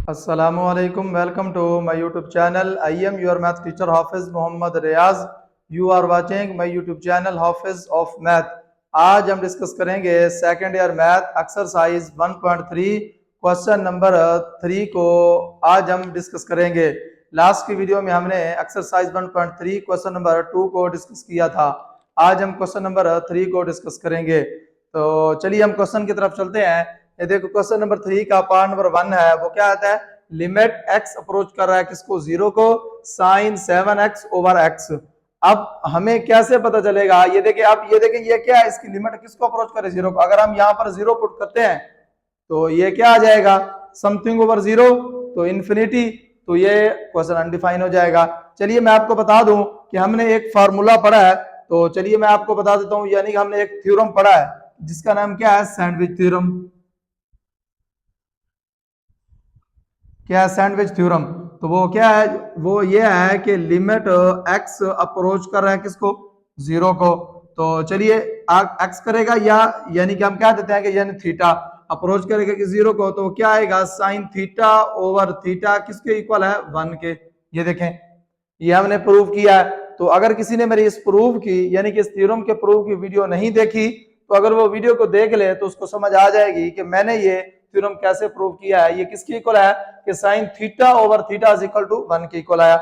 Assalamualaikum. Welcome to my YouTube channel. I am your math teacher Hafiz Mohammad Riaz. You are watching my YouTube channel Hafiz of Math. आज हम discuss करेंगे second year math exercise 1.3 question number 3 को आज हम discuss करेंगे। Last की video में हमने एक्सरसाइज 1.3 क्वेश्चन नंबर 2 को डिस्कस किया था। आज हम क्वेश्चन नंबर 3 को डिस्कस करेंगे। तो चलिए हम क्वेश्चन की तरफ चलते हैं। ये देखो क्वेश्चन नंबर 3 का पार्ट नंबर 1 है, वो क्या आता है, लिमिट x अप्रोच कर रहा है किसको, 0 को, साइन 7x ओवर x। अब हमें कैसे पता चलेगा, ये देखिए, अब ये देखिए ये क्या है, इसकी लिमिट किसको अप्रोच करे, 0 को। अगर हम यहाँ पर 0 पुट करते हैं तो ये क्या आ जाएगा, समथिंग ओवर 0, तो इन्फिनिटी, तो ये क्वेश्चन अनडिफाइन हो जाएगा। चलिए मैं आपको बता दूं कि हमने एक फार्मूला पढ़ा है, तो चलिए मैं आपको बता देता हूं, यानी कि हमने एक थ्योरम पढ़ा है जिसका नाम क्या है, सैंडविच थ्योरम। क्या है, सैंडविच थ्योरम। तो वो क्या है, वो ये है कि लिमिट x अप्रोच कर रहा है किसको, 0 को। तो चलिए x करेगा, या यानी कि हम क्या देते हैं कि यानी थीटा अप्रोच करेगा कि 0 को, तो क्या आएगा, साइन थीटा ओवर थीटा किसके इक्वल है, 1 के। ये देखें, ये हमने प्रूव किया है। तो अगर किसी ने मेरी इस प्रूव की, यानी कि इस थ्योरम के प्रूव की वीडियो नहीं देखी, तो अगर वो वीडियो को देख ले तो उसको समझ आ जाएगी कि मैंने ये थ्योरम कैसे प्रूव किया है। ये किसके इक्वल है कि sine theta over theta is equal to 1 के इक्वल आया।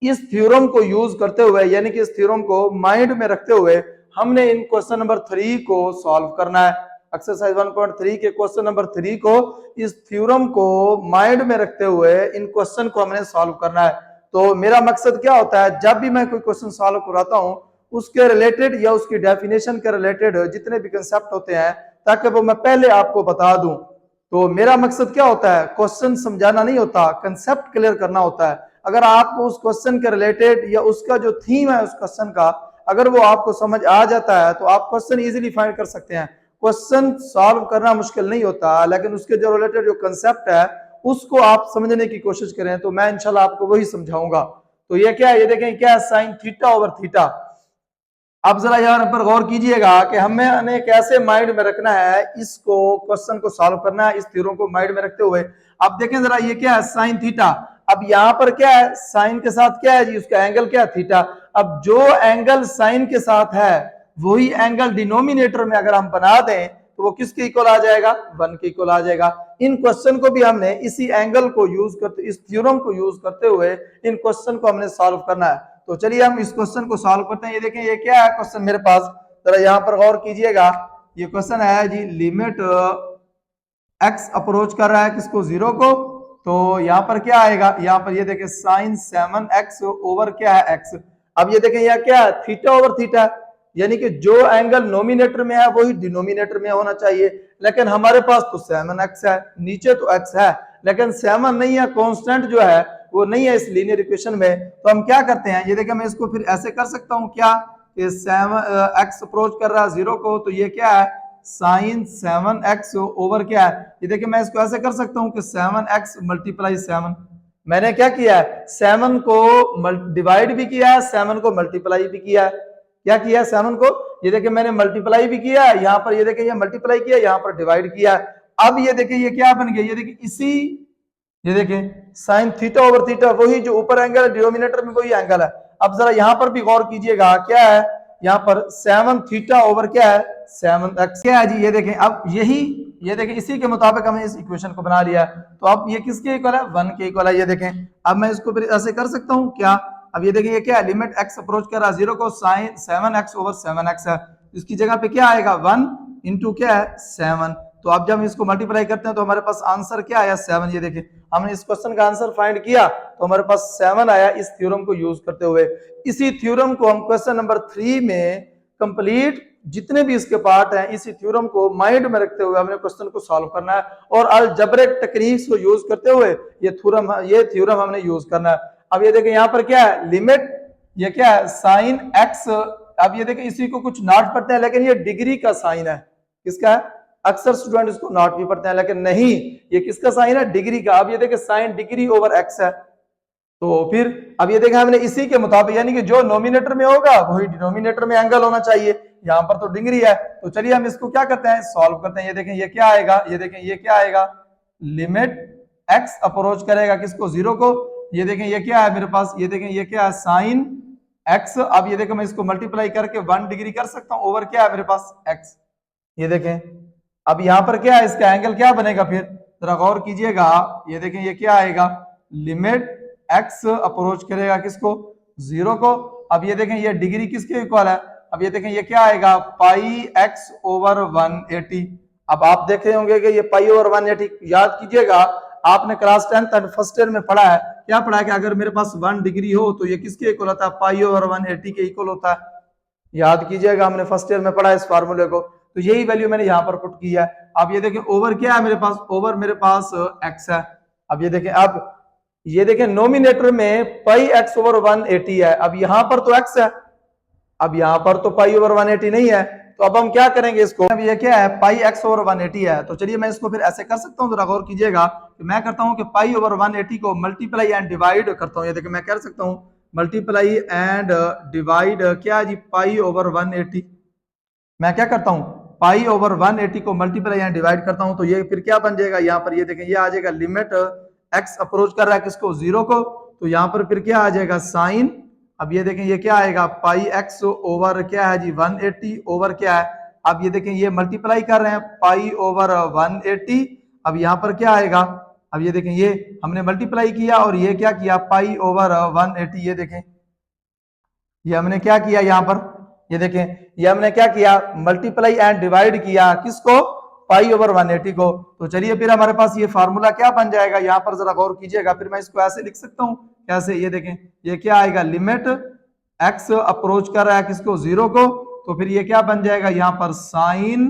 इस थ्योरम को यूज करते हुए, यानी कि इस थ्योरम को माइंड में रखते हुए हमने इन क्वेश्चन नंबर 3 को सॉल्व करना है। एक्सरसाइज 1.3 के क्वेश्चन नंबर 3 को, इस थ्योरम को माइंड में रखते हुए इन क्वेश्चन को हमने सॉल्व करना है। तो मेरा मकसद क्या होता है, जब भी मैं कोई क्वेश्चन सॉल्व कराता हूं उसके रिलेटेड या उसकी डेफिनेशन के रिलेटेड जितने भी कंसेप्ट होते हैं, ताकि वो मैं पहले आपको बता दूं। तो मेरा मकसद क्या होता है, क्वेश्चन समझाना नहीं होता, कंसेप्ट क्लियर करना होता है। अगर आपको उस क्वेश्चन के रिलेटेड या उसका जो थीम है उस क्वेश्चन का, अगर वो आपको समझ आ जाता है तो आप क्वेश्चन इजीली फाइंड कर सकते हैं। क्वेश्चन सॉल्व करना मुश्किल नहीं होता, लेकिन उसके जो रिलेटेड जो कंसेप्ट है उसको आप समझने की कोशिश करें, तो मैं इंशाल्लाह आपको वही समझाऊंगा। तो ये क्या है, ये देखें क्या है, साइन थीटा ओवर थीटा। अब जरा यहाँ पर गौर कीजिएगा कि हमें कैसे माइंड में रखना है, इसको क्वेश्चन को सॉल्व करना है इस थ्योरम को माइंड में रखते हुए। अब देखें जरा, ये क्या है, साइन थीटा। अब यहाँ पर क्या है, साइन के साथ क्या है जी, उसका एंगल क्या है, थीटा। अब जो एंगल साइन के साथ है वही एंगल डिनोमिनेटर में अगर हम बना दें तो वो किसके इक्वल आ जाएगा, 1 के इक्वल आ जाएगा। इन क्वेश्चन को भी हमने इसी एंगल को यूज करते, इस थ्योरम को यूज करते हुए इन क्वेश्चन को हमने सॉल्व करना है। तो चलिए हम इस क्वेश्चन को सॉल्व करते हैं। ये देखें, ये क्या है क्वेश्चन मेरे पास, जरा यहाँ पर गौर कीजिएगा। ये क्वेश्चन है जी, लिमिट x अप्रोच कर रहा है किसको, 0 को। तो यहाँ पर क्या आएगा, यहाँ पर ये देखें साइन 7x ओवर क्या है, x। अब ये देखें यह क्या है, थीटा ओवर थीटा, यानी कि जो एंगल नोमिनेटर में है वही डिनोमिनेटर में होना चाहिए। लेकिन हमारे पास तो 7x है, नीचे तो x है, लेकिन 7 नहीं है, कांस्टेंट जो है वो नहीं है इस लीनियर इक्वेशन में। तो हम क्या करते हैं, ये देखिए मैं इसको फिर ऐसे कर सकता हूं क्या, कि 7x अप्रोच कर रहा है 0 को, तो ये क्या है, साइन 7x ओवर क्या है, ये देखिए मैं इसको ऐसे कर सकता हूं कि 7x मल्टीप्लाई 7। मैंने क्या किया है, 7 को डिवाइड भी किया है, 7 को मल्टीप्लाई भी किया है। क्या किया है, 7 को, ये देखिए मैंने मल्टीप्लाई भी किया है, यहाँ पर ये देखिए ये मल्टीप्लाई किया, यहाँ पर डिवाइड किया। अब ये देखिए ये क्या बन गया, ये देखिए इसी, ये देखें साइन थीटा ओवर थीटा, वही जो ऊपर एंगल है डिनोमिनेटर में वही एंगल है। अब जरा यहां पर भी गौर कीजिएगा, क्या है यहाँ पर 7 थीटा ओवर क्या है, 7x क्या है जी, ये देखें। अब यही, ये देखें इसी के मुताबिक हमने इस इक्वेशन को बना लिया। तो अब ये किसके इक्वल है, 1 के इक्वल है। ये देखें, अब मैं इसको फिर ऐसे कर सकता हूँ क्या, अब ये देखिए ये क्या है, लिमिट x अप्रोच कर रहा है 0 को, साइन 7x ओवर 7x है। इसकी जगह पे क्या आएगा, 1 इंटू क्या है, 7। तो अब जब हम इसको मल्टीप्लाई करते हैं तो हमारे पास आंसर क्या आया, 7। ये देखिए हमने इस क्वेश्चन का आंसर फाइंड किया तो हमारे पास 7 आया इस थ्योरम को यूज करते हुए। इसी थ्योरम को हम क्वेश्चन नंबर 3 में कंप्लीट जितने भी इसके पार्ट हैं, इसी थ्योरम को माइंड में रखते हुए हमने क्वेश्चन को सॉल्व करना है, और अलजेब्रिक टेक्निक्स को यूज करते हुए ये थ्योरम हमने यूज करना है। अब ये देखिए यहाँ पर क्या है, लिमिट, ये क्या है, साइन x। अब ये देखिए इसी को कुछ नॉट पढ़ते हैं, लेकिन ये डिग्री का साइन है, किसका है, अक्सर स्टूडेंट इसको नॉट भी पढ़ते हैं, लेकिन नहीं, ये किसका साइन है, डिग्री का। अब ये देखिए साइन डिग्री ओवर x है। तो फिर अब ये देखा हमने इसी के मुताबिक, यानी कि जो नोमिनेटर में होगा वही डिनोमिनेटर में एंगल होना चाहिए। यहाँ पर तो डिग्री है, तो चलिए हम इसको क्या करते हैं, सॉल्व करते हैं। ये देखें ये क्या आएगा, ये देखें ये क्या आएगा, लिमिट एक्स अप्रोच करेगा किसको, जीरो को। ये देखें ये क्या है मेरे पास, ये देखें ये क्या है, साइन एक्स। अब ये देखें मैं इसको मल्टीप्लाई करके 1 डिग्री कर सकता हूं, ओवर क्या है मेरे पास, एक्स। ये देखें अब यहां पर क्या है, इसका एंगल क्या बनेगा, फिर जरा गौर कीजिएगा। ये देखें ये क्या आएगा, लिमिट एक्स अप्रोच करेगा किसको, जीरो को। अब ये देखें ये डिग्री किसके इक्वल है, अब ये देखें ये क्या आएगा, पाई एक्स ओवर 180। अब आप देख रहे होंगे कि ये पाई ओवर 180, याद कीजिएगा आपने class 10th and first year में पढ़ा है, क्या पढ़ा है कि अगर मेरे पास 1 डिग्री हो तो ये किसके इक्वल होता है, पाई ओवर 180 के इक्वल होता है। याद कीजिएगा हमने फर्स्ट ईयर में पढ़ा है इस फार्मूले को, तो यही वैल्यू मैंने यहाँ पर पुट की है। अब ये देखें ओवर क्या है मेरे पास, ओवर मेरे पास एक्स है। अब ये देखें, अब ये देखें नोमिनेटर में पाई एक्स ओवर 180 है, अब यहां पर तो एक्स है, अब यहां पर तो पाई ओवर 180 नहीं है, तो अब हम क्या करेंगे इसको, अब ये क्या है, पाई एक्स ओवर 180 है। तो चलिए मैं इसको फिर ऐसे कर सकता हूं, जरा गौर कीजिएगा कि मैं करता हूं कि पाई ओवर 180 को मल्टीप्लाई एंड डिवाइड करता हूं। ये देखिए मैं कर सकता हूं मल्टीप्लाई एंड डिवाइड क्या जी, पाई ओवर 180। मैं क्या करता हूं, पाई ओवर 180 को मल्टीप्लाई एंड डिवाइड करता हूं, तो ये फिर क्या बन जाएगा, यहाँ पर ये देखें ये आ जाएगा लिमिट एक्स अप्रोच कर रहा है किसको, जीरो को। तो यहाँ पर फिर क्या आ जाएगा, साइन। अब ये देखें ये क्या आएगा, पाई एक्स ओवर क्या है जी 180 ओवर क्या है, अब ये देखें ये मल्टीप्लाई कर रहे हैं पाई ओवर 180। अब यहाँ पर क्या आएगा, अब ये देखें ये हमने मल्टीप्लाई किया और ये क्या किया, पाई ओवर 180। ये देखें ये हमने क्या किया यहाँ पर, ये देखें ये हमने क्या किया, मल्टीप्लाई एंड डिवाइड किया किसको, पाई ओवर 180 को। तो चलिए फिर हमारे पास ये फार्मूला क्या बन जाएगा, यहाँ पर जरा गौर कीजिएगा, फिर मैं इसको ऐसे लिख सकता हूँ, कैसे, ये देखें ये क्या आएगा, लिमिट एक्स अप्रोच कर रहा है किसको, जीरो को। तो फिर ये क्या बन जाएगा यहाँ पर, sine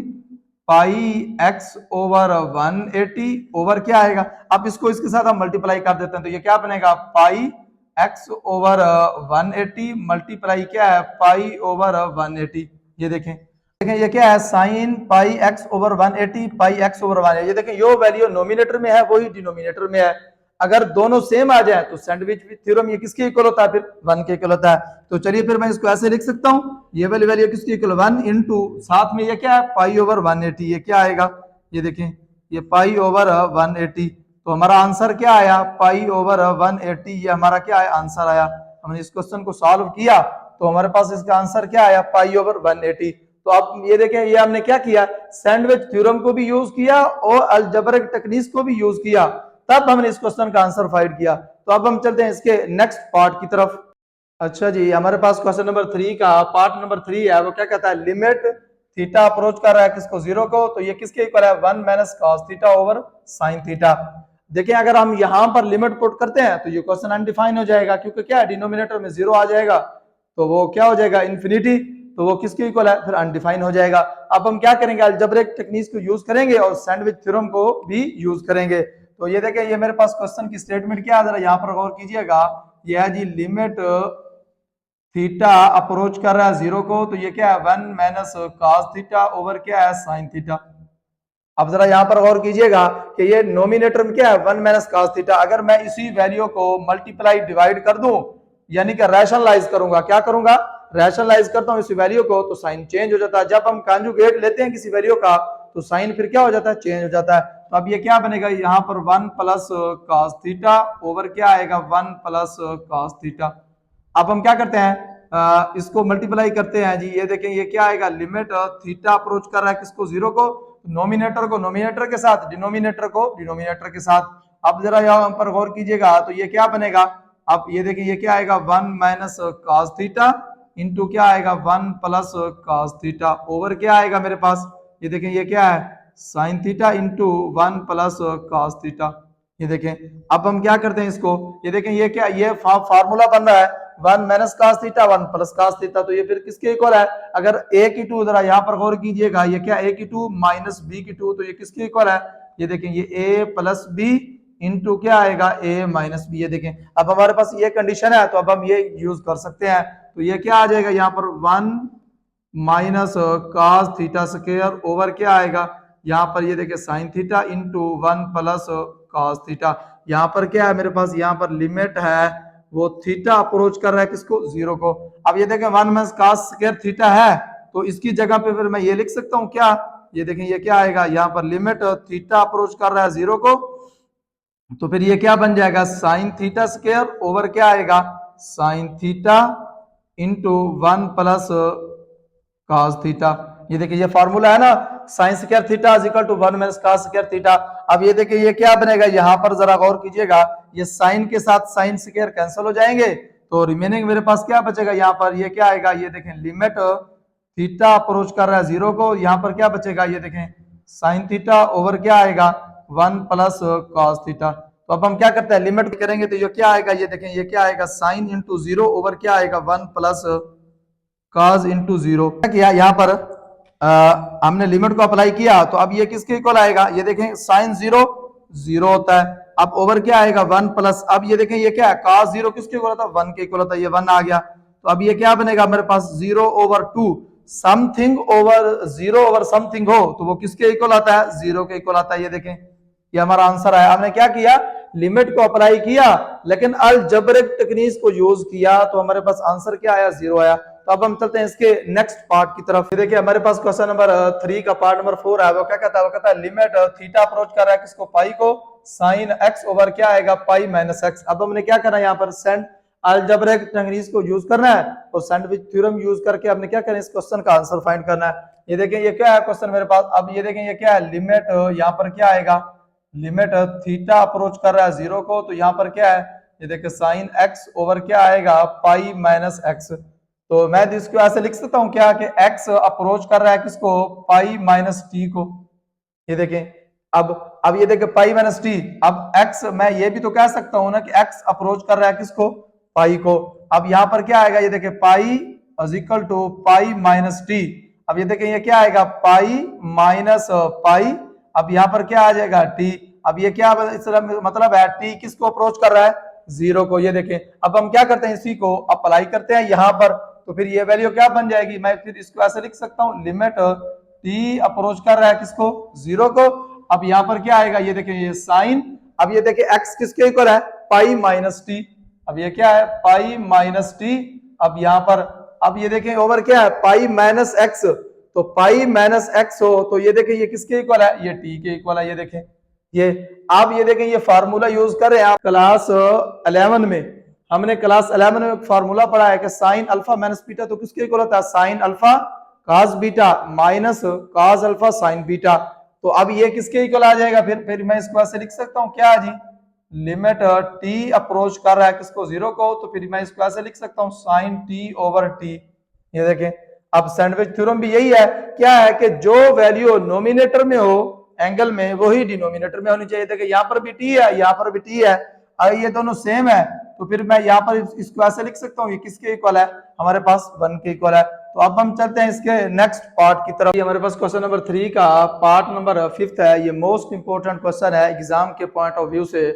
pi x over 180 over क्या आएगा, अब इसको इसके साथ हम मल्टीप्लाई कर देते हैं, तो ये क्या बनेगा, पाई एक्स ओवर 180 मल्टीप्लाई क्या है, पाई ओवर 180। ये देखें ये क्या है, साइन पाई एक्स ओवर 180 पाई एक्स ओवर 180। ये देखें यो वैल्यू नोमिनेटर में है, वही डिनोमिनेटर में है। अगर दोनों सेम आ जाए तो सैंडविच थ्योरम ये किसके इक्वल होता है, फिर 1 के इक्वल होता है। तो चलिए फिर मैं इसको ऐसे लिख सकता हूं, ये वाली वैल्यू किसकी इक्वल, 1 इंटू साथ में ये क्या है, पाई ओवर 180। ये क्या आएगा, ये देखें ये पाई ओवर 180। तो हमारा आंसर क्या आया, पाई ओवर 180। ये हमारा क्या आया, आंसर आया। हमने इस क्वेश्चन को सॉल्व किया तो हमारे पास इसका आंसर क्या आया, पाई ओवर 180। तो अब ये देखें ये हमने क्या किया, सैंडविच थ्योरम को भी यूज किया और अलजेब्रिक टेक्निक्स को भी यूज किया, तब हमने इस क्वेश्चन का आंसर फाइंड किया। तो अब हम चलते हैं इसके नेक्स्ट पार्ट की तरफ। अच्छा जी, हमारे पास क्वेश्चन नंबर 3 का पार्ट नंबर 3 है, वो क्या कहता है, लिमिट थीटा अप्रोच कर रहा है किसको, जीरो को। तो ये किसके इक्वल है, 1 minus cos theta over sine theta. देखिए अगर हम यहां पर लिमिट पुट करते हैं तो ये क्वेश्चन अनडिफाइन हो जाएगा, क्योंकि क्या है, डिनोमिनेटर में जीरो आ जाएगा, तो वो क्या हो जाएगा, इन्फिनिटी। तो वो किसके इक्वल है, फिर अनडिफाइन हो जाएगा। अब हम क्या करेंगे, अलजेब्रिक टेक्निक्स को यूज करेंगे और सैंडविच थ्योरम को भी यूज करेंगे। तो ये देखें ये मेरे पास क्वेश्चन की स्टेटमेंट क्या है, जरा यहाँ पर गौर कीजिएगा। ये है जी लिमिट थीटा अप्रोच कर रहा है जीरो को, तो ये क्या है, 1 माइनस कॉस थीटा ओवर क्या है, साइन थीटा। अब जरा यहाँ पर गौर कीजिएगा कि ये नोमिनेटर में क्या है, 1 माइनस कॉस थीटा। अगर मैं इसी वैल्यू को मल्टीप्लाई डिवाइड कर दूं, यानी कि रैशनलाइज करूंगा, क्या करूंगा, रैशनलाइज करता हूं इस वैल्यू को, तो साइन चेंज हो जाता है। जब हम कॉन्जुगेट लेते हैं किसी वैल्यू का तो साइन फिर क्या हो जाता है, चेंज हो जाता है। तो अब ये क्या बनेगा, यहाँ पर 1 प्लस कॉस थीटा ओवर क्या आएगा, 1 प्लस कॉस थीटा। अब हम क्या करते हैं, इसको मल्टीप्लाई करते हैं जी। ये देखें ये क्या आएगा, लिमिट थीटा अप्रोच कर रहा है किसको, जीरो को। नोमिनेटर को नोमिनेटर के साथ, डिनोमिनेटर को डिनोमिनेटर के साथ। अब जरा यहाँ पर गौर कीजिएगा, तो ये क्या बनेगा, अब ये देखें ये क्या आएगा, 1 माइनस कॉस थीटा इंटू क्या आएगा, 1 प्लस कॉस थीटा ओवर क्या आएगा मेरे पास, ये देखें ये क्या है, sign theta into 1 plus cos theta. ये देखें अब हम क्या करते हैं इसको, ये देखें ये क्या, ये फार्मूला बन रहा है 1 minus cos theta 1 plus cos theta. तो ये फिर किसके इक्वल है, अगर a की 2 जरा यहाँ पर गौर कीजिएगा, ये क्या a की 2 माइनस b की 2, तो ये किसके इक्वल है, ये देखें ये a प्लस बी इंटू क्या आएगा, a माइनस बी। ये देखें अब हमारे पास ये कंडीशन है, तो अब हम ये यूज कर सकते हैं। तो ये क्या आ जाएगा, यहाँ पर 1 minus cos theta square over क्या आएगा, यहाँ पर ये देखिए sign theta into 1 plus cos theta. यहाँ पर क्या है मेरे पास, यहाँ पर लिमिट है वो थीटा अप्रोच कर रहा है किसको, जीरो को। अब ये देखें 1 माइनस कॉस स्क्वायर थीटा है, तो इसकी जगह पे फिर मैं ये लिख सकता हूँ क्या, ये देखें ये क्या आएगा, यहाँ पर लिमिट थीटा अप्रोच कर रहा है जीरो को, तो फिर ये क्या बन जाएगा, साइन थीटा स्क्वायर ओवर क्या आएगा, sine theta into 1 plus cos theta. ये देखिए ये फॉर्मूला है ना, sine square theta is equal to 1 minus cos square theta. अब ये देखिए ये क्या बनेगा, यहां पर जरा गौर कीजिएगा, ये साइन के साथ साइन स्क्वायर कैंसिल हो जाएंगे, तो रिमेनिंग मेरे पास क्या बचेगा, यहाँ पर ये क्या आएगा, ये देखें लिमिट थीटा अप्रोच कर रहा है जीरो को, यहाँ पर क्या बचेगा, ये देखें साइन थीटा ओवर क्या आएगा 1 प्लस cos थीटा। तो अब हम क्या करते हैं, लिमिट करेंगे तो ये क्या आएगा, ये देखें ये क्या आएगा, साइन इंटू जीरो ओवर क्या आएगा 1 प्लस cos इंटू जीरो। क्या किया यहाँ पर हमने लिमिट को अप्लाई किया, तो अब ये किसके इक्वल आएगा, ये देखें साइन जीरो जीरो होता है, अब ओवर क्या आएगा 1 प्लस, अब ये देखें ये क्या है, cos जीरो किसके इक्वल होता है, 1 के इक्वल होता है, ये 1 आ गया। तो अब ये क्या बनेगा मेरे पास, 0 over 2, something over 0 over something हो तो वो किसके इक्वल आता है, 0 के इक्वल आता है। ये देखें ये हमारा आंसर है। हमने क्या किया, लिमिट को अप्लाई किया, लेकिन अलजेब्रिक टेक्निक को यूज किया, तो हमारे पास आंसर क्या आया, 0 आया। तो अब हम चलते हैं इसके नेक्स्ट पार्ट की तरफ। देखिए हमारे पास क्वेश्चन नंबर 3 का पार्ट नंबर 4 है, वो क्या कहता है, वो कहता है लिमिट थीटा अप्रोच कर रहा है किसको, पाई को, साइन एक्स ओवर क्या आएगा पाई माइनस एक्स। अब हमने क्या करना है, यहाँ पर सेंड अलजेब्रिक टेक्निक को यूज करना है और सैंडविच थ्योरम यूज करके हमने क्या करना है, इस क्वेश्चन का आंसर फाइंड करना है। ये देखें ये क्या है क्वेश्चन मेरे पास, अब ये देखें ये क्या है, लिमिट यहाँ पर क्या आएगा, लिमिट थीटा अप्रोच कर रहा है जीरो को, तो यहाँ पर क्या है, ये देखिए साइन एक्स ओवर क्या आएगा पाई माइनस एक्स। तो मैं इसको ऐसे लिख सकता हूँ क्या, कि एक्स अप्रोच कर रहा है किसको, पाई माइनस टी को। ये देखें अब ये देखें पाई माइनस टी, अब एक्स मैं ये भी तो कह सकता हूं ना कि एक्स अप्रोच कर रहा है किसको, पाई को। अब यहां पर क्या आएगा, ये देखें pi is equal to pi minus T. अब ये देखें ये क्या आएगा, पाई माइनस पाई, अब यहां पर क्या आ जाएगा टी। अब ये क्या मतलब है, टी किसको अप्रोच कर रहा है, जीरो को। ये देखें अब हम क्या करते हैं, इसी को अप्लाई करते हैं यहां पर, तो फिर ये वैल्यू क्या बन जाएगी, मैं फिर इसको ऐसे लिख सकता हूं, लिमिट टी अप्रोच कर रहा है किसको, जीरो को। अब यहां पर क्या आएगा, ये देखिए ये साइन, अब ये देखिए एक्स किसके इक्वल है, पाई माइनस टी। अब ये क्या है, पाई माइनस टी। अब यहां पर अब ये देखें ओवर क्या है, पाई माइनस एक्स, तो पाई माइनस एक्स हो तो ये देखें ये किसके इक्वल है, ये टी के इक्वल है। ये देखें ये आप ये देखें ये फार्मूला यूज कर रहे हैं आप क्लास 11 में, हमने क्लास 11 में फार्मूला पढ़ा है कि साइन अल्फा माइनस बीटा तो किसके इक्वल होता है, sine alpha cos beta minus cos alpha sign beta. तो अब ये किसके इक्वल आ जाएगा, फिर मैं इसको ऐसे लिख सकता हूं क्या जी, लिमिट टी अप्रोच कर रहा है किसको, जीरो को, तो फिर मैं इसको ऐसे लिख सकता हूं साइन टी ओवर टी। ये देखें अब सैंडविच थ्योरम भी यही है, क्या है कि जो वैल्यू नोमिनेटर में हो एंगल में वही डिनोमिनेटर में होनी चाहिए। देखिए यहाँ पर भी टी है, यहाँ पर भी टी है, अगर ये दोनों सेम है तो फिर मैं यहाँ पर इसको ऐसे लिख सकता हूँ, ये किसके इक्वल है, हमारे पास 1 के इक्वल है। तो अब हम चलते हैं इसके नेक्स्ट पार्ट की तरफ। हमारे पास क्वेश्चन नंबर 3 का पार्ट नंबर 5 है, ये मोस्ट इंपोर्टेंट क्वेश्चन है एग्जाम के पॉइंट ऑफ व्यू से।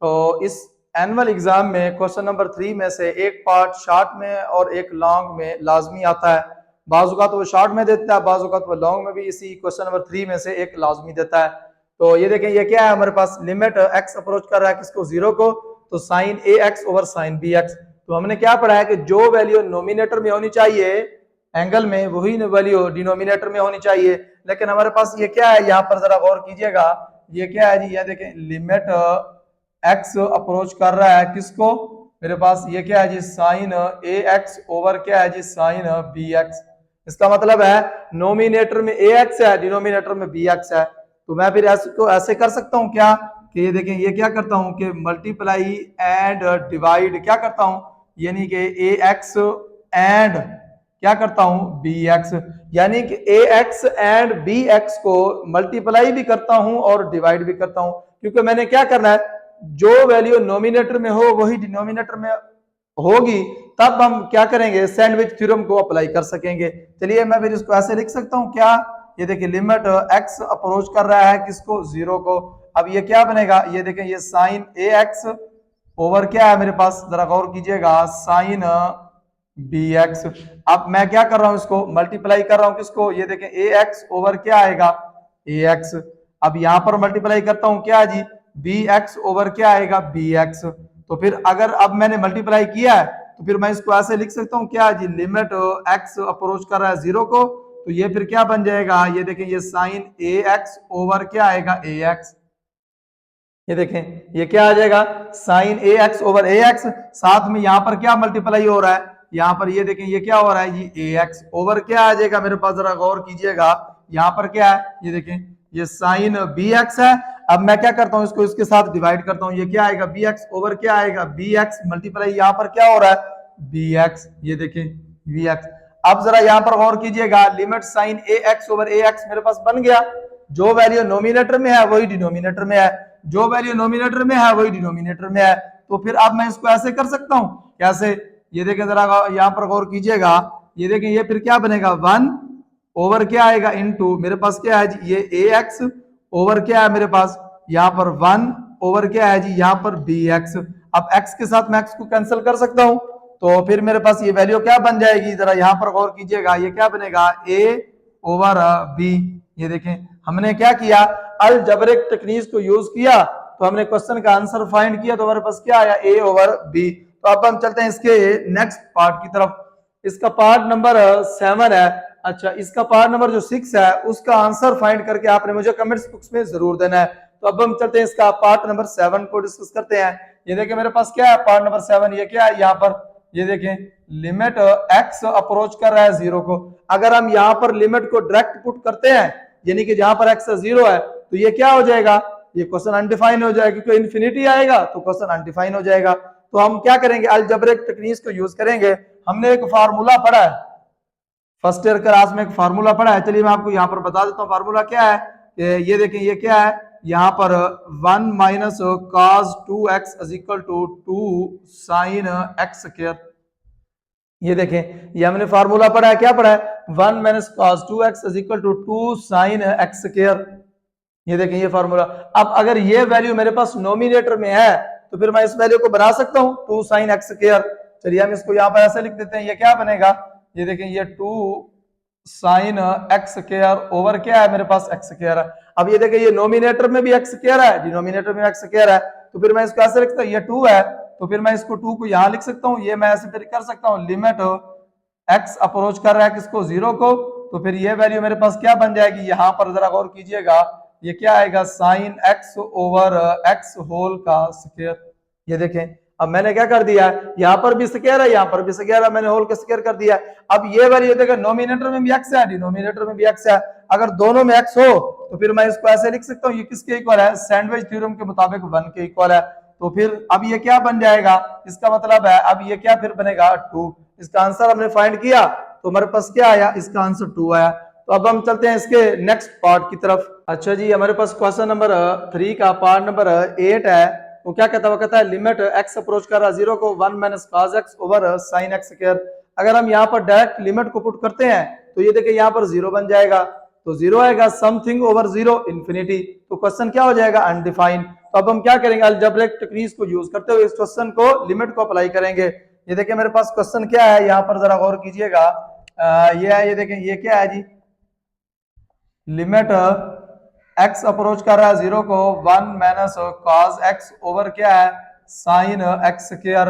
तो इस एनुअल एग्जाम में क्वेश्चन नंबर 3 में से एक पार्ट शॉर्ट में और एक लॉन्ग में लाजमी आता है, बाजुका तो वो शॉर्ट में देता है, बाजुका तो वो लॉन्ग में भी इसी क्वेश्चन नंबर 3 में से एक लाजमी देता है। तो ये देखें ये क्या है, हमारे पास लिमिट एक्स अप्रोच कर रहा है किसको, जीरो को, तो sine A X over sine B X. तो हमने क्या पढ़ा है कि जो वैल्यू नोमिनेटर में होनी चाहिए एंगल में वही वैल्यू डिनोमिनेटर में होनी चाहिए, लेकिन हमारे पास ये क्या है, यहाँ पर जरा गौर कीजिएगा, ये क्या है जी, ये देखें लिमिट एक्स अप्रोच कर रहा है किसको, मेरे पास ये क्या है जी, साइन ए एक्स ओवर क्या है जी, साइन बी एक्स। इसका मतलब है नोमिनेटर में ए एक्स है, डिनोमिनेटर में बी एक्स है। तो मैं फिर ऐसे कर सकता हूं क्या, कि ये देखें ये क्या करता हूं कि मल्टीप्लाई एंड डिवाइड क्या करता हूं, यानी कि ए एक्स एंड क्या करता हूं बी एक्स, यानी कि ए एक्स एंड बी एक्स को मल्टीप्लाई भी करता हूं और डिवाइड भी करता हूं, क्योंकि मैंने क्या करना है, जो वैल्यू नोमिनेटर में हो वही डिनोमिनेटर में होगी, तब हम क्या करेंगे, सैंडविच थ्योरम को अप्लाई कर सकेंगे। चलिए मैं फिर इसको ऐसे लिख सकता हूं क्या, ये देखिए लिमिट एक्स अप्रोच कर रहा है किसको, जीरो को। अब ये क्या बनेगा, ये देखें ये साइन ए एक्स ओवर क्या है मेरे पास, जरा गौर कीजिएगा, साइन बी एक्स। अब मैं क्या कर रहा हूं, इसको मल्टीप्लाई कर रहा हूं किसको, ये देखें ए एक्स ओवर क्या आएगा, ए एक्स। अब यहां पर मल्टीप्लाई करता हूं क्या जी, बी एक्स ओवर क्या आएगा, बी एक्स। तो फिर अगर अब मैंने मल्टीप्लाई किया है तो फिर मैं इसको ऐसे लिख सकता हूं क्या जी, लिमिट एक्स अप्रोच कर रहा है जीरो को, तो ये फिर क्या बन जाएगा, ये देखें ये साइन ए एक्स ओवर क्या आएगा, ए एक्स। ये देखें ये क्या आ जाएगा sign A X over A x, साथ में यहाँ पर क्या मल्टीप्लाई हो रहा है, यहाँ पर ये देखें ये क्या हो रहा है, ये ए एक्स ओवर क्या आ जाएगा मेरे पास, जरा गौर कीजिएगा यहाँ पर क्या है, ये देखें ये साइन बी एक्स है। अब मैं क्या करता हूँ इसको इसके साथ डिवाइड करता हूँ, ये क्या आएगा बी एक्स ओवर क्या आएगा बी एक्स मल्टीप्लाई यहाँ पर क्या हो रहा है बी एक्स, ये देखें बी एक्स। अब जरा यहाँ पर गौर कीजिएगा limit sign A X over A x मेरे पास बन गया, जो वैल्यू नोमिनेटर में है वही डिनोमिनेटर में है, जो वैल्यू नोमिनेटर में है वही डिनोमिनेटर में है। तो फिर अब मैं इसको ऐसे कर सकता हूं कैसे, ये देखें जरा यहां पर गौर कीजिएगा, ये देखें ये फिर क्या बनेगा 1 ओवर क्या आएगा इनटू मेरे पास क्या है जी ये ए एक्स ओवर क्या है मेरे पास यहाँ पर 1 ओवर क्या है जी यहाँ पर बी एक्स। अब एक्स के साथ मैं एक्स को कैंसिल कर सकता हूं, तो फिर मेरे पास ये वैल्यू क्या बन जाएगी, जरा यहाँ पर गौर कीजिएगा ये क्या बनेगा ए ओवर बी। ये देखें हमने क्या किया अलजेब्रिक टेक्निक को यूज किया, तो हमने क्वेश्चन का आंसर फाइंड किया, तो हमारे पास क्या आया ए ओवर बी। तो अब हम चलते हैं इसके नेक्स्ट पार्ट की तरफ, इसका पार्ट नंबर 7 है। अच्छा इसका पार्ट नंबर जो 6 है उसका आंसर फाइंड करके आपने मुझे कमेंट्स बॉक्स में जरूर देना है। तो अब हम चलते हैं इसका पार्ट नंबर 7 को डिस्कस करते हैं। ये देखें मेरे पास क्या है पार्ट नंबर 7, ये क्या है यहाँ पर ये देखें लिमिट x अप्रोच कर रहा है 0 को, अगर हम यहाँ पर लिमिट को डायरेक्ट पुट करते हैं यानी कि जहां पर x 0 है तो ये क्या हो जाएगा, ये क्वेश्चन अनडिफाइन हो जाएगा, क्योंकि इन्फिनिटी आएगा तो क्वेश्चन अनडिफाइन हो जाएगा। तो हम क्या करेंगे अलजेब्रिक टेक्निक को यूज करेंगे। हमने एक फार्मूला पढ़ा है फर्स्ट ईयर क्लास में, एक फार्मूला पढ़ा है, चलिए मैं आपको यहाँ पर बता देता हूँ फार्मूला क्या है। ये देखें ये क्या है यहाँ पर 1 minus cos 2x is equal to 2 sine x square. ये देखें ये हमने फार्मूला पढ़ा है, क्या पढ़ा है 1 minus cos 2x is equal to 2 sine x square. ये देखें ये फार्मूला। अब अगर ये वैल्यू मेरे पास नोमिनेटर में है तो फिर मैं इस वैल्यू को बना सकता हूं 2 साइन x स्क्वायर। चलिए हम इसको यहाँ पर ऐसे लिख देते हैं, ये क्या बनेगा ये देखें ये 2 साइन x स्क्वायर ओवर क्या है मेरे पास x स्क्वायर है। अब ये देखें ये नोमिनेटर में भी x स्क्वायर है डिनोमिनेटर में x स्क्वायर है, तो फिर मैं इसको ऐसे लिखता हूँ ये 2 है तो फिर मैं इसको 2 को यहाँ लिख सकता हूँ, ये मैं ऐसे फिर कर सकता हूँ लिमिट x अप्रोच कर रहा है किसको 0 को, तो फिर ये वैल्यू मेरे पास क्या बन जाएगी, यहाँ पर जरा गौर कीजिएगा ये क्या आएगा sine x over x whole का स्क्वायर। ये देखें अब मैंने क्या कर दिया यहाँ पर भी स्क्वायर है यहाँ पर भी स्क्वायर है, मैंने होल का स्क्वायर कर दिया। अब ये वैल्यू देखो नोमिनेटर में भी x है डिनोमिनेटर में भी x है, अगर दोनों में x हो तो फिर मैं इसको ऐसे लिख सकता हूँ ये किसके इक्वल है सैंडविच थ्योरम के मुताबिक 1 के इक्वल है। तो फिर अब ये क्या बन जाएगा, इसका मतलब है अब ये क्या फिर बनेगा 2। इसका आंसर हमने फाइंड किया तो हमारे पास क्या आया, इसका आंसर 2 आया। तो अब हम चलते हैं इसके नेक्स्ट पार्ट की तरफ। अच्छा जी हमारे पास क्वेश्चन नंबर 3 का पार्ट नंबर 8 है, वो क्या कहता है, वो कहता है लिमिट x अप्रोच कर रहा है 0 को 1 minus cos x over sin x square. अगर हम यहाँ पर डायरेक्ट लिमिट को पुट करते हैं तो ये देखिए यहाँ पर 0 बन जाएगा, तो 0 आएगा समथिंग ओवर 0 इंफिनिटी, तो क्वेश्चन क्या हो जाएगा अनडिफाइंड। तो अब हम क्या करेंगे अलजेब्रिक टेक्निक को यूज करते हुए इस क्वेश्चन को लिमिट को अप्लाई करेंगे। ये देखिए मेरे पास क्वेश्चन क्या है, यहाँ पर जरा गौर कीजिएगा, ये है ये देखें ये क्या है जी लिमिट x अप्रोच कर रहा है 0 को 1 माइनस cos x ओवर क्या है साइन x स्क्वायर।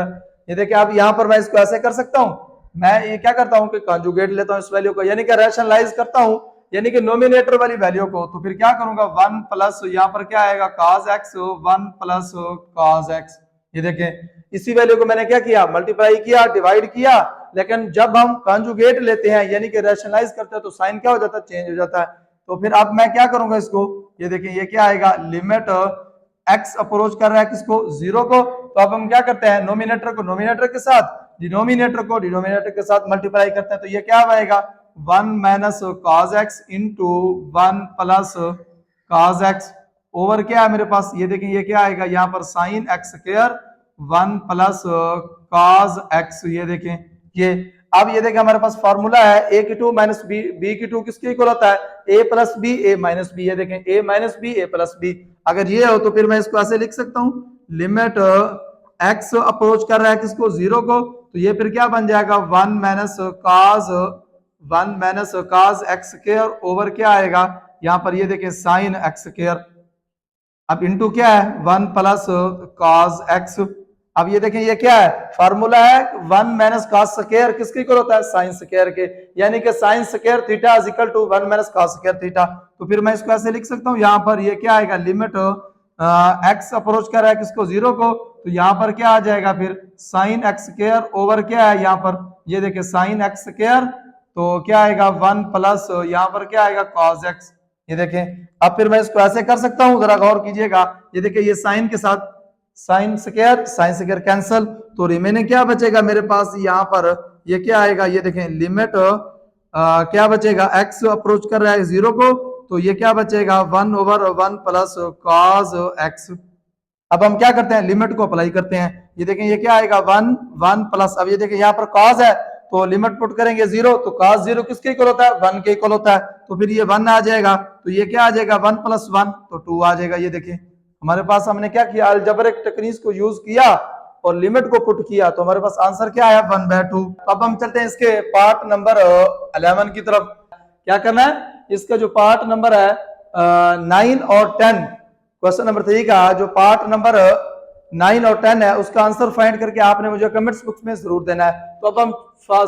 ये देखिए अब यहाँ पर मैं इसको ऐसे कर सकता हूँ, मैं ये क्या करता हूँ कि कॉन्जुगेट लेता हूँ इस वैल्यू को यानी कि रैशनलाइज करता हूँ यानी कि नोमिनेटर वाली वैल्यू को, तो फिर क्या करूंगा 1 प्लस यहाँ पर क्या आएगा cos x 1 plus cos x। ये देखें इसी वैल्यू को मैंने क्या किया मल्टीप्लाई किया डिवाइड किया, लेकिन जब हम कॉन्जुगेट लेते हैं यानी कि रैशनलाइज करते हैं तो साइन क्या हो जाता है चेंज हो जाता है। तो फिर अब मैं क्या करूंगा इसको, ये देखिए ये क्या आएगा लिमिट x अप्रोच कर रहा है किसको 0 को, तो अब हम क्या करते हैं नोमिनेटर को नोमिनेटर के साथ डिनोमिनेटर को डिनोमिनेटर के साथ मल्टीप्लाई करते हैं, तो ये क्या आएगा 1 minus cos x into 1 plus cos x over क्या है मेरे पास, ये देखिए ये क्या आएगा यहाँ पर sine x square 1 plus cos x। ये देखें ये अब ये देखें हमारे पास फार्मूला है a की 2 माइनस b की 2 किसके इक्वल होता है a plus b a minus b। ये देखें a minus b a plus b, अगर ये हो तो फिर मैं इसको ऐसे लिख सकता हूँ लिमिट x अप्रोच कर रहा है किसको 0 को, तो ये फिर क्या बन जाएगा 1 minus cos x square over क्या आएगा यहाँ पर ये देखें साइन x स्क्वायर। अब इंटू क्या है 1 प्लस cos x। अब ये देखें ये क्या है फार्मूला है 1 माइनस cos स्क्वायर किसके इक्वल होता है साइन स्क्वायर के, यानी कि sine square theta is equal to 1 minus cos square theta. तो फिर मैं इसको ऐसे लिख सकता हूँ यहाँ पर ये क्या आएगा लिमिट एक्स अप्रोच कर रहा है किसको, जीरो को, तो यहाँ पर क्या आ जाएगा फिर साइन एक्स स्क्वायर ओवर क्या है यहाँ पर, ये देखिए साइन एक्स स्क्वायर, तो क्या आएगा 1 प्लस यहाँ पर क्या आएगा कॉस एक्स। ये देखें, अब फिर मैं इसको ऐसे कर सकता हूँ, जरा गौर कीजिएगा, ये देखिए ये साइन के साथ साइन स्क्वायर कैंसल, तो रिमेनिंग क्या बचेगा मेरे पास यहाँ पर, ये क्या आएगा, ये देखें लिमिट क्या बचेगा, एक्स अप्रोच कर रहा है जीरो को, तो ये क्या बचेगा 1 ओवर 1 प्लस कॉस एक्स। अब हम क्या करते हैं, लिमिट को अप्लाई करते हैं, ये देखें ये क्या आएगा 1 प्लस, अब ये देखें यहाँ पर कॉस है तो लिमिट पुट करेंगे जीरो, तो कॉस जीरो किसके इक्वल होता है, 1 के इक्वल होता है, तो फिर ये 1 आ जाएगा, तो ये क्या आ जाएगा 1 प्लस 1 तो 2 आ जाएगा। ये देखिए हमारे पास हमने क्या किया, अलजेब्रिक टेक्निक्स को यूज किया और लिमिट को पुट किया, तो हमारे पास आंसर क्या आया 1/2। अब हम चलते हैं इसके पार्ट नंबर 11 की तरफ। क्या करना है, इसका जो पार्ट नंबर है 9 और 10, क्वेश्चन नंबर 3 का जो पार्ट नंबर 9 और 10 है उसका आंसर फाइंड करके आपने मुझे कमेंट्स बॉक्स में जरूर देना है। तो अब हम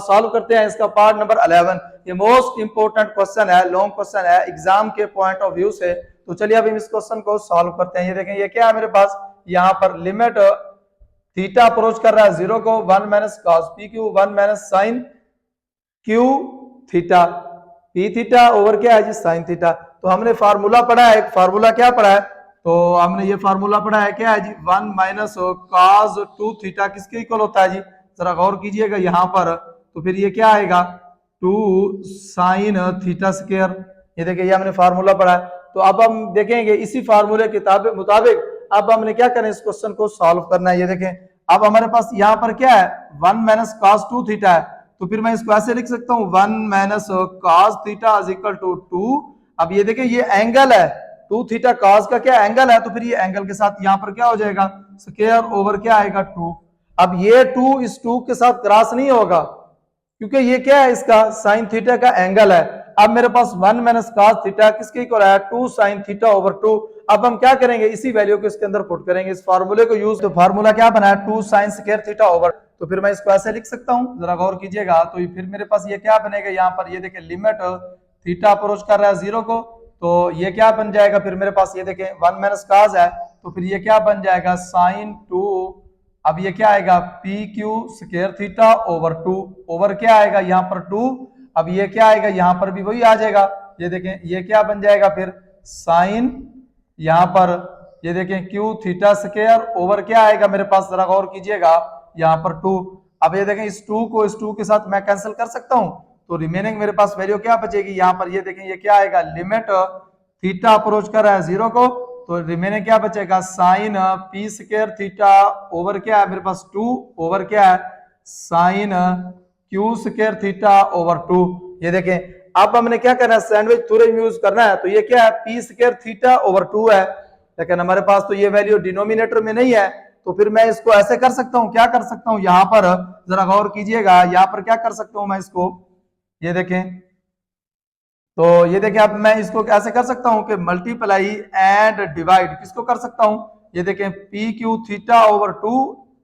सॉल्व करते हैं इसका पार्ट नंबर 11। ये मोस्ट इंपोर्टेंट क्वेश्चन है, लॉन्ग क्वेश्चन है एग्जाम के पॉइंट ऑफ व्यू से, तो चलिए अब इस क्वेश्चन को सॉल्व करते हैं। ये देखें ये क्या है मेरे पास, यहाँ पर लिमिट थीटा अप्रोच कर रहा है जीरो को, 1 minus cos p q 1 minus sine q theta, p theta over क्या है जी साइन थीटा। तो हमने फार्मूला पढ़ा है, एक फार्मूला क्या पढ़ा है, तो हमने ये फार्मूला पढ़ा है क्या है जी 1 माइनस कॉस 2 थीटा किसके इक्वल होता है जी, जरा गौर कीजिएगा यहाँ पर, तो फिर ये क्या आएगा 2 साइन थीटा स्क्वायर। ये देखिए ये हमने फार्मूला पढ़ा है, तो अब हम देखेंगे इसी फार्मूले के मुताबिक अब हमने क्या करना है, इस क्वेश्चन को सॉल्व करना है। ये देखें अब हमारे पास यहाँ पर क्या है 1 माइनस कॉस 2 थीटा है, तो फिर मैं इसको ऐसे लिख सकता हूँ 1 minus cos theta is equal to 2। अब ये देखिए ये एंगल है 2 थीटा कॉस का क्या एंगल है, तो फिर ये एंगल के साथ यहाँ पर क्या हो जाएगा स्क्वायर ओवर क्या आएगा 2। अब ये 2 इस 2 के साथ क्रॉस नहीं होगा क्योंकि ये क्या है इसका साइन थीटा का एंगल है। अब मेरे पास 1 माइनस कॉस थीटा किसके इक्वल है 2 साइन थीटा ओवर 2। अब हम क्या करेंगे, इसी वैल्यू को इसके अंदर पुट करेंगे, इस फार्मूले को यूज, तो फार्मूला क्या बना है 2 साइन स्क्वायर थीटा ओवर, तो फिर मैं इसको ऐसे लिख सकता हूं, जरा गौर कीजिएगा, तो फिर मेरे पास ये क्या बनेगा यहाँ पर, ये देखिए लिमिट थीटा अप्रोच कर रहा है जीरो को, तो ये क्या बन जाएगा फिर मेरे पास, ये देखें 1 माइनस कॉस है, तो फिर ये क्या बन जाएगा साइन 2, अब ये क्या आएगा P Q square theta over 2 over क्या आएगा यहाँ पर 2, अब ये क्या आएगा यहाँ पर भी वही आ जाएगा, ये देखें ये क्या बन जाएगा फिर साइन यहाँ पर ये देखें क्यू थीटा स्क्वायर ओवर क्या आएगा मेरे पास, जरा गौर कीजिएगा यहाँ पर 2। अब ये देखें इस 2 को इस 2 के साथ मैं कैंसिल कर सकता हूँ, तो रिमेनिंग मेरे पास वैल्यू क्या बचेगी यहाँ पर, ये देखें ये क्या आएगा लिमिट थीटा अप्रोच कर रहा है जीरो को, तो रिमेनिंग क्या बचेगा sine p square theta over क्या है मेरे पास 2 ओवर क्या है sine q square theta over 2। ये देखें अब हमने क्या करना है सैंडविच थ्योरम यूज करना है, तो ये क्या है पी स्क्वायर थीटा ओवर 2 है, लेकिन हमारे पास तो ये वैल्यू डिनोमिनेटर में नहीं है, तो फिर मैं इसको ऐसे कर सकता हूं, क्या कर सकता हूं यहाँ पर, जरा गौर कीजिएगा यहाँ पर क्या कर सकता हूं मैं इसको, ये देखें तो ये देखिए अब मैं इसको कैसे कर सकता हूं कि मल्टीप्लाई एंड डिवाइड किसको कर सकता हूं, ये देखें P Q theta over 2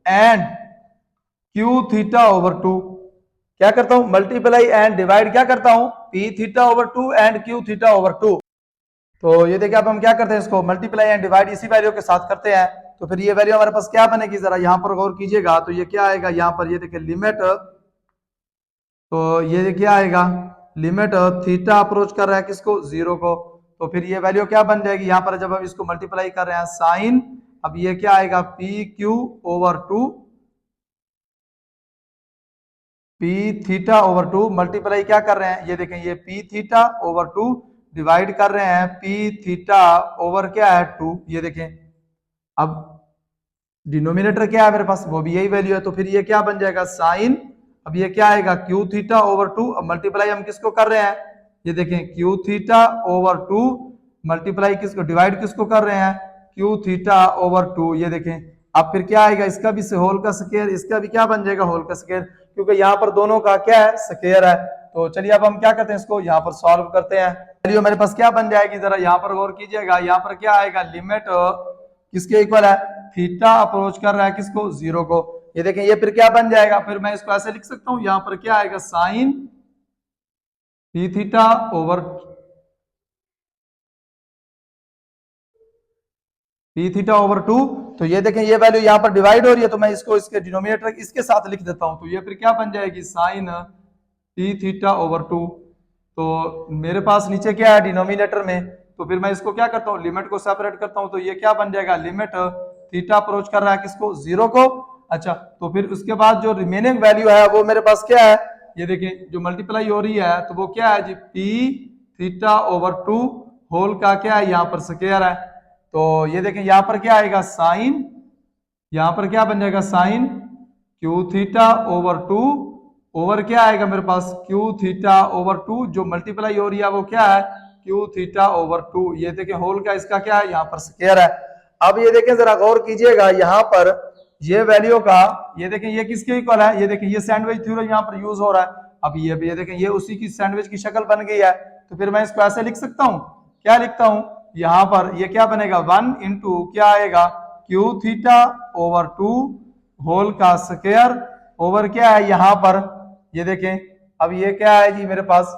and Q theta over 2, क्या करता हूं मल्टीप्लाई एंड डिवाइड क्या करता हूं P theta over 2 and Q theta over 2। तो ये देखिए अब हम क्या करते हैं इसको मल्टीप्लाई एंड डिवाइड इसी वैल्यू के साथ करते हैं, तो फिर ये वैल्यू हमारे पास क्या बनेगी, जरा यहाँ पर गौर कीजिएगा, तो ये क्या आएगा यहाँ पर, ये देखिए लिमिट, तो ये क्या आएगा लिमिट थीटा अप्रोच कर रहा है किसको जीरो को, तो फिर ये वैल्यू क्या बन जाएगी यहाँ पर जब हम इसको मल्टीप्लाई कर रहे हैं साइन, अब ये क्या आएगा P Q over 2 P theta over 2 multiply क्या कर रहे हैं, ये देखें ये पी थीटा ओवर 2 डिवाइड कर रहे हैं पी थीटा ओवर क्या है 2। ये देखें अब डिनोमिनेटर क्या है मेरे पास, वो भी यही वैल्यू है, तो फिर ये क्या बन जाएगा साइन, अब ये क्या आएगा क्यू थीटा ओवर 2, अब मल्टीप्लाई हम किसको कर रहे हैं, ये देखें क्यू थीटा ओवर 2 मल्टीप्लाई किसको डिवाइड किसको कर रहे हैं क्यू थीटा ओवर 2। ये देखें अब फिर क्या आएगा, इसका भी होल का स्क्वायर, इसका भी क्या बन जाएगा होल का स्क्वायर, क्योंकि यहाँ पर दोनों का क्या है स्क्वायर है। तो चलिए अब हम क्या करते हैं इसको यहाँ पर सॉल्व करते हैं, वैल्यू मेरे पास क्या बन जाएगी, जरा यहाँ पर गौर कीजिएगा, यहाँ पर क्या आएगा लिमिट किसके इक्वल है थीटा अप्रोच कर रहा है किसको जीरो को, ये देखें ये फिर क्या बन जाएगा, फिर मैं इसको ऐसे लिख सकता हूं यहाँ पर क्या आएगा sine p theta over p theta over 2। तो ये देखें ये वैल्यू यहाँ पर डिवाइड हो रही है, तो मैं इसको इसके डिनोमिनेटर इसके साथ लिख देता हूं, तो ये फिर क्या बन जाएगी साइन पी थीटा ओवर 2। तो मेरे पास नीचे क्या है डिनोमिनेटर में, तो फिर मैं इसको क्या करता हूँ लिमिट को सेपरेट करता हूँ, तो ये क्या बन जाएगा लिमिट थीटा अप्रोच कर रहा है किसको जीरो को। अच्छा तो फिर उसके बाद जो रिमेनिंग वैल्यू है वो मेरे पास क्या है, ये देखिए जो मल्टीप्लाई हो रही है तो वो क्या है जी पी थीटा ओवर 2 होल का क्या है यहाँ पर स्क्वायर है। तो ये देखें यहाँ पर क्या आएगा साइन, यहाँ पर क्या बन जाएगा sine q theta over 2 over क्या आएगा मेरे पास क्यू थीटा ओवर 2, जो मल्टीप्लाई हो रही है वो क्या है क्यू थीटा ओवर 2। ये देखें होल का इसका क्या है यहाँ पर स्क्वायर है। अब ये देखें जरा गौर कीजिएगा यहाँ पर ये वैल्यू का, ये देखें ये किसके इक्वल है, ये देखें ये सैंडविच थ्योरम यहाँ पर यूज हो रहा है। अब ये देखें ये उसी की सैंडविच की शक्ल बन गई है, तो फिर मैं इसको ऐसे लिख सकता हूँ, क्या लिखता हूँ यहाँ पर ये क्या बनेगा 1 इंटू क्या आएगा क्यू थीटा ओवर 2 होल का स्क्वायर ओवर क्या है यहाँ पर, ये देखें अब ये क्या है जी मेरे पास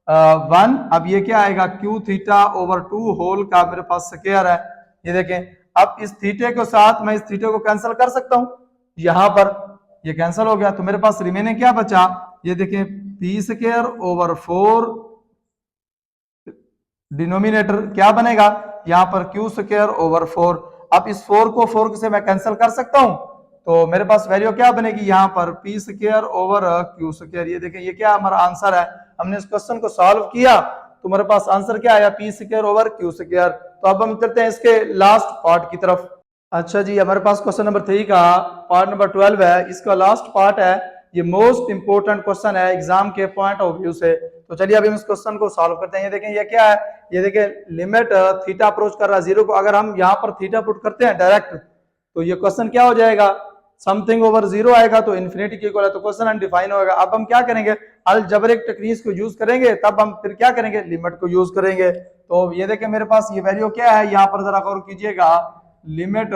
1, अब ये क्या आएगा क्यू थीटा ओवर 2 होल का मेरे पास स्क्वायर है। ये देखें अब इस थीटे के साथ मैं इस थीटे को कैंसिल कर सकता हूं, यहां पर ये कैंसिल हो गया, तो मेरे पास रिमेनिंग क्या बचा, ये देखें पी स्क्वायर ओवर 4 डिनोमिनेटर क्या बनेगा यहां पर क्यू स्क्वायर ओवर 4। अब इस 4 को 4 से मैं कैंसिल कर सकता हूं, तो मेरे पास वैल्यू क्या बनेगी यहाँ पर P square over Q square. ये देखें ये क्या हमारा आंसर है, हमने इस क्वेश्चन को सॉल्व किया तो मेरे पास आंसर क्या आया P square over Q square. तो अब हम चलते हैं इसके लास्ट पार्ट की तरफ। अच्छा जी हमारे पास क्वेश्चन नंबर 3 का पार्ट नंबर 12 है, इसका लास्ट पार्ट है, ये मोस्ट इंपोर्टेंट क्वेश्चन है एग्जाम के पॉइंट ऑफ व्यू से। तो चलिए अभी हम इस क्वेश्चन को सॉल्व करते हैं। ये देखें ये क्या है, ये देखें लिमिट थीटा अप्रोच कर रहा है जीरो को, अगर हम यहाँ पर थीटा पुट करते हैं डायरेक्ट तो ये क्वेश्चन क्या हो जाएगा समथिंग ओवर जीरो आएगा, तो इन्फिनिटी के इक्वल है, तो क्वेश्चन अनडिफाइन होगा। अब हम क्या करेंगे अलजेब्रिक टेक्निक्स को यूज करेंगे, तब हम फिर क्या करेंगे लिमिट को यूज करेंगे। तो ये देखें मेरे पास ये वैल्यू क्या है, यहाँ पर जरा गौर कीजिएगा लिमिट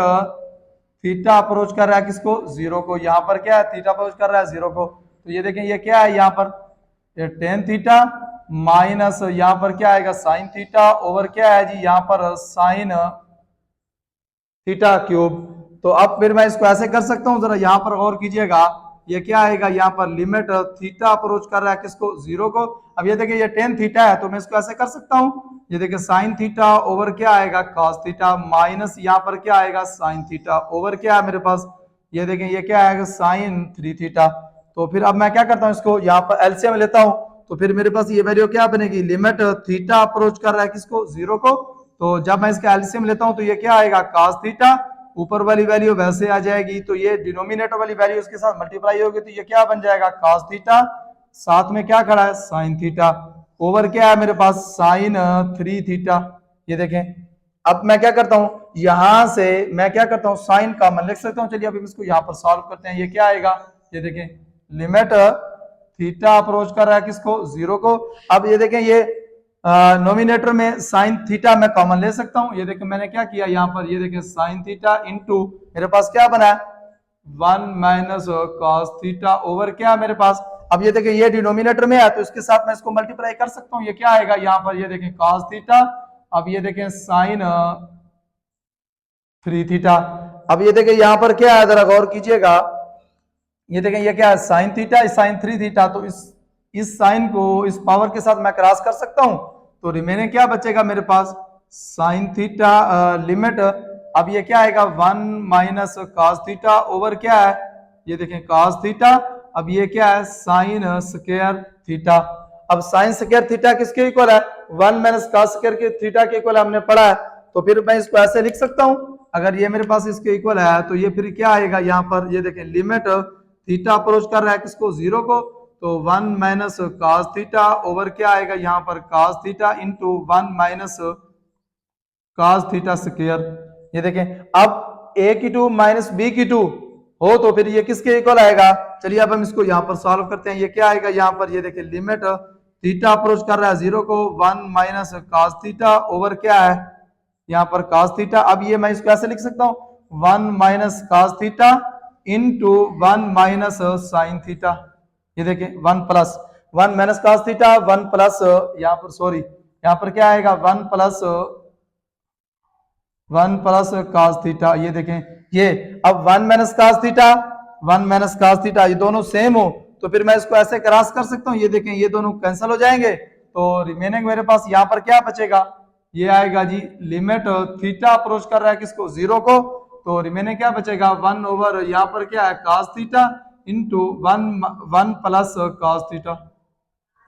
थीटा अप्रोच कर रहा है किसको जीरो को, यहाँ पर क्या है थीटा अप्रोच कर रहा है जीरो को, तो ये देखें ये क्या है यहाँ पर ये टेन थीटा माइनस यहाँ पर क्या आएगा साइन थीटा ओवर क्या है जी यहाँ पर साइन थीटा क्यूब। तो अब फिर मैं इसको ऐसे कर सकता हूं, जरा यहाँ पर गौर कीजिएगा ये क्या आएगा यहाँ पर लिमिट थीटा अप्रोच कर रहा है किसको जीरो को। अब ये देखिए ये टेन थीटा है तो मैं इसको ऐसे कर सकता हूँ, ये देखिए साइन थीटा ओवर क्या आएगा कॉस थीटा माइनस यहाँ पर क्या आएगा साइन थीटा ओवर क्या है मेरे पास, ये देखें ये क्या आएगा साइन 3 थीटा। तो फिर अब मैं क्या करता हूँ इसको यहाँ पर एलसीएम लेता हूँ, तो फिर मेरे पास ये वैल्यू क्या बनेगी लिमिट थीटा अप्रोच कर रहा है किसको जीरो को, तो जब मैं इसका एलसीएम लेता हूं तो ये क्या आएगा cos थीटा, ऊपर वाली वैल्यू वैसे आ जाएगी, तो ये डिनोमिनेटर वाली वैल्यू इसके साथ मल्टीप्लाई होगी, तो ये क्या बन जाएगा cos थीटा, साथ में क्या खड़ा है sin थीटा ओवर क्या है मेरे पास sin 3 थीटा। ये देखें अब मैं क्या करता हूं यहां से मैं क्या करता हूं साइन कॉमन लिख सकता हूं। चलिए अभी इसको यहां पर सॉल्व करते हैं, ये क्या आएगा ये देखें लिमिट थीटा अप्रोच कर रहा है किसको जीरो को। अब ये देखें ये नोमिनेटर में साइन थीटा मैं कॉमन ले सकता हूं, ये देखें मैंने क्या किया यहाँ पर ये देखें साइन थीटा इंटू मेरे पास क्या बना है 1 माइनस कॉस थीटा ओवर क्या है मेरे पास। अब ये देखें ये डिनोमिनेटर में है तो इसके साथ मैं इसको मल्टीप्लाई कर सकता हूँ, ये क्या आएगा यहाँ पर ये देखें कॉस थीटा, अब ये देखें साइन 3 थीटा। अब ये देखें यहाँ पर क्या है जरा गौर कीजिएगा, ये देखें ये क्या है साइन थीटा साइन 3 थीटा, तो इस साइन को इस पावर के साथ मैं क्रॉस कर सकता हूं, तो रिमेनिंग क्या बचेगा मेरे पास साइन थीटा लिमिट, अब ये क्या आएगा 1 माइनस कॉस थीटा ओवर क्या है ये देखें कॉस थीटा, अब ये क्या है साइन स्क्वायर थीटा। अब साइन स्क्वायर थीटा किसके इक्वल है 1 माइनस कॉस स्क्वायर थीटा के इक्वल हमने पढ़ा है, तो फिर मैं इसको ऐसे लिख सकता हूं, अगर ये मेरे पास इसके इक्वल है तो ये फिर क्या आएगा यहाँ पर ये देखें लिमिट थीटा अप्रोच कर रहा है किसको जीरो को, तो 1 माइनस कॉस थीटा ओवर क्या आएगा यहाँ पर cos theta into 1 minus cos theta square. ये देखें अब a की 2 माइनस बी की 2 हो तो फिर ये किसके इक्वल आएगा। चलिए अब हम इसको यहाँ पर सॉल्व करते हैं, ये क्या आएगा यहाँ पर ये देखें लिमिट थीटा अप्रोच कर रहा है जीरो को 1 माइनस कॉस थीटा ओवर क्या है यहाँ पर कॉस थीटा। अब ये मैं इसको ऐसे लिख सकता हूँ 1 minus cos theta into 1 minus sine theta. ये देखें 1 plus 1 minus cos theta 1 plus यहाँ पर सॉरी यहाँ पर क्या आएगा 1 प्लस 1 प्लस cos थीटा, ये देखें ये अब 1 minus cos theta, 1 minus cos theta, ये दोनों सेम हो तो फिर मैं इसको ऐसे क्रॉस कर सकता हूँ, ये देखें ये दोनों कैंसिल हो जाएंगे, तो रिमेनिंग मेरे पास यहाँ पर क्या बचेगा, ये आएगा जी लिमिट थीटा अप्रोच कर रहा है किसको, 0 को, तो रिमेनिंग क्या बचेगा 1 ओवर यहाँ पर क्या है cos theta into 1 plus cos theta.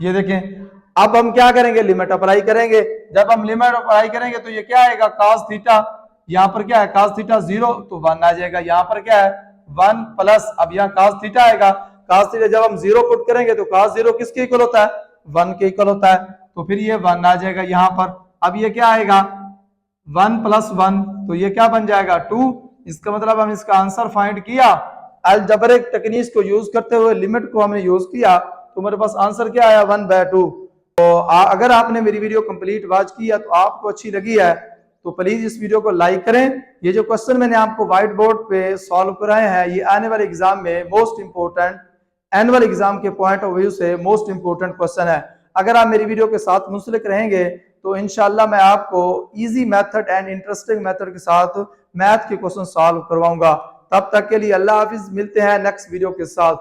ये देखें अब हम क्या करेंगे, लिमिट अप्लाई करेंगे, जब हम लिमिट अप्लाई करेंगे तो ये क्या आएगा cos थीटा, यहाँ पर क्या है cos थीटा 0 तो 1 आ जाएगा, यहाँ पर क्या है 1 प्लस, अब यहाँ cos थीटा आएगा, cos थीटा जब हम 0 पुट करेंगे तो cos 0 किसके इक्वल होता है, 1 के इक्वल होता है, तो फिर ये 1 आ जाएगा यहाँ पर। अब ये क्या आएगा 1 प्लस 1 तो ये क्या बन जाएगा 2, इसका मतलब हम इसका आंसर फाइंड किया, अलजेब्रिक टेक्निक को यूज करते हुए लिमिट को हमने यूज किया, तो मेरे पास आंसर क्या आया 1/2। तो अगर आपने मेरी वीडियो कंप्लीट वॉच की है तो आपको अच्छी लगी है तो प्लीज इस वीडियो को लाइक करें। ये जो क्वेश्चन मैंने आपको व्हाइट बोर्ड पे सॉल्व कराए हैं ये आने वाले एग्जाम में मोस्ट इंपोर्टेंट, एनुअल एग्जाम के पॉइंट ऑफ व्यू से मोस्ट इंपोर्टेंट क्वेश्चन है। अगर आप मेरी वीडियो के साथ मुंसलिक रहेंगे तो इंशाल्लाह मैं आपको easy method and interesting method के साथ मैथ के क्वेश्चन सॉल्व करवाऊंगा। तब तक के लिए अल्लाह हाफिज, मिलते हैं नेक्स्ट वीडियो के साथ।